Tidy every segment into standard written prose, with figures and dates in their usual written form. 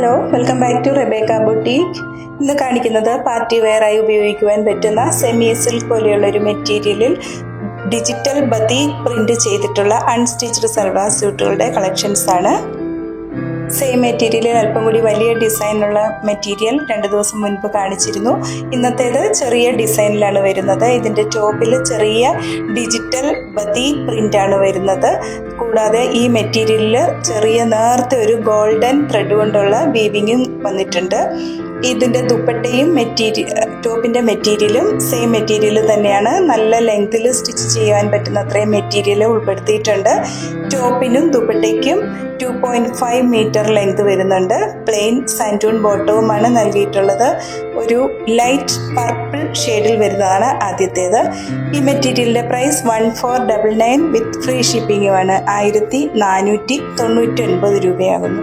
Hello, welcome back to Rebecca boutique. ഇന്ന് കാണിക്കുന്നത് party വെയറായി ഉപയോഗിക്കുവാൻ പറ്റുന്ന സെമി സിൽക്ക് പോലെയുള്ള ഒരു മെറ്റീരിയലിൽ ഡിജിറ്റൽ ബതീക് പ്രിന്റ് ചെയ്തിട്ടുള്ള അൺസ്റ്റിച്ച്ഡ് സൽവാർ സ്യൂട്ടുകളുടെ കളക്ഷൻസ് ആണ്. സെയിം മെറ്റീരിയലിൽ അല്പം കൂടി വലിയ ഡിസൈനുള്ള മെറ്റീരിയൽ 2 ദിവസം മുൻപ് കാണിച്ചിരുന്നു. ഇന്നത്തേത് ചെറിയ ഡിസൈനിലാണ് വരുന്നത്. ഇതിൻ്റെ ടോപ്പിൽ ചെറിയ ഡിജിറ്റൽ ബതീക് പ്രിന്റ് ആണ് വരുന്നത്. കൂടാതെ ഈ മെറ്റീരിയലിൽ ചെറിയ നേർത്ത ഒരു ഗോൾഡൻ ത്രെഡ് കൊണ്ടുള്ള വീവിങ്ങും വന്നിട്ടുണ്ട്. ഇതിൻ്റെ ദുപ്പട്ടയും ടോപ്പിൻ്റെ മെറ്റീരിയലും സെയിം മെറ്റീരിയൽ തന്നെയാണ്. നല്ല ലെങ്തിൽ സ്റ്റിച്ച് ചെയ്യാൻ പറ്റുന്ന അത്രയും മെറ്റീരിയൽ ഉൾപ്പെടുത്തിയിട്ടുണ്ട്. ടോപ്പിനും ദുപ്പട്ടയ്ക്കും 2.5 മീറ്റർ ലെങ്ത് വരുന്നുണ്ട്. പ്ലെയിൻ സാൻറ്റൂൺ ബോട്ടവുമാണ് നൽകിയിട്ടുള്ളത്. ഒരു ലൈറ്റ് പർപ്പിൾ ഷെയ്ഡിൽ വരുന്നതാണ് ആദ്യത്തേത്. ഈ മെറ്റീരിയലിൻ്റെ പ്രൈസ് 1499 വിത്ത് ഫ്രീ ഷിപ്പിങ്ങുമാണ്. 1499 രൂപയാകുന്നു.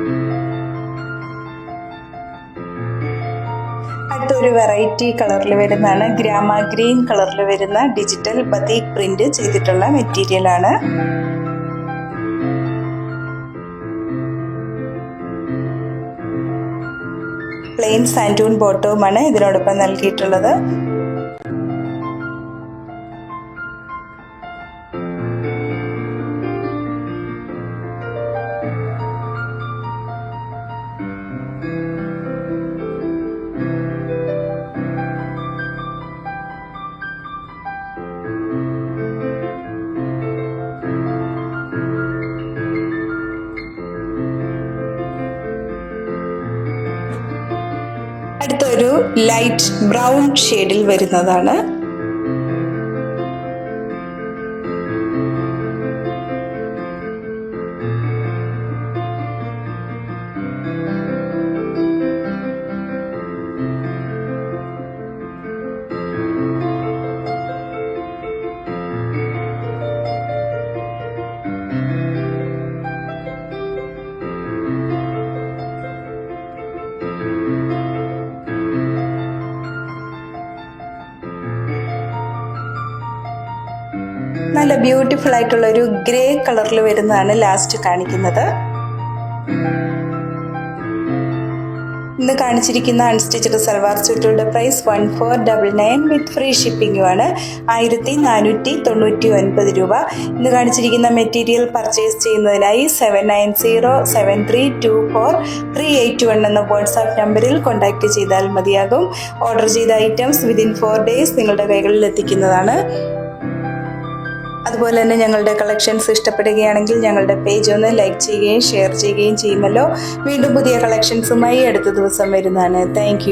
അടുത്തൊരു വെറൈറ്റി കളറിൽ വരുന്നതാണ്. ഗ്രാമ ഗ്രീൻ കളറിൽ വരുന്ന ഡിജിറ്റൽ ബതീക് പ്രിന്റ് ചെയ്തിട്ടുള്ള മെറ്റീരിയലാണ്. പ്ലെയിൻ സാൻറ്റൂൺ ബോട്ടവുമാണ് ഇതിനോടൊപ്പം നൽകിയിട്ടുള്ളത്. അടുത്തൊരു ലൈറ്റ് ബ്രൗൺ ഷെയ്ഡിൽ വരുന്നതാണ്. നല്ല ബ്യൂട്ടിഫുൾ ആയിട്ടുള്ള ഒരു ഗ്രേ കളറിൽ വരുന്നതാണ് ലാസ്റ്റ് കാണിക്കുന്നത്. ഇന്ന് കാണിച്ചിരിക്കുന്ന അൺസ്റ്റിച്ച്ഡ് സൽവാർ സ്യൂട്ടുകളുടെ പ്രൈസ് 1499 വിത്ത് ഫ്രീ ഷിപ്പിംഗുമാണ്. 1499 രൂപ. ഇന്ന് കാണിച്ചിരിക്കുന്ന മെറ്റീരിയൽ പർച്ചേസ് ചെയ്യുന്നതിനായി 7907324381 എന്ന വാട്സാപ്പ് നമ്പറിൽ കോൺടാക്റ്റ് ചെയ്താൽ മതിയാകും. ഓർഡർ ചെയ്ത ഐറ്റംസ് വിതിൻ 4 days നിങ്ങളുടെ കൈകളിൽ എത്തിക്കുന്നതാണ്. അതുപോലെ തന്നെ ഞങ്ങളുടെ കളക്ഷൻസ് ഇഷ്ടപ്പെടുകയാണെങ്കിൽ ഞങ്ങളുടെ പേജ് ഒന്ന് ലൈക്ക് ചെയ്യുകയും ഷെയർ ചെയ്യുകയും ചെയ്യുമല്ലോ. വീണ്ടും പുതിയ കളക്ഷൻസുമായി അടുത്ത ദിവസം വരുന്നതാണ്. താങ്ക്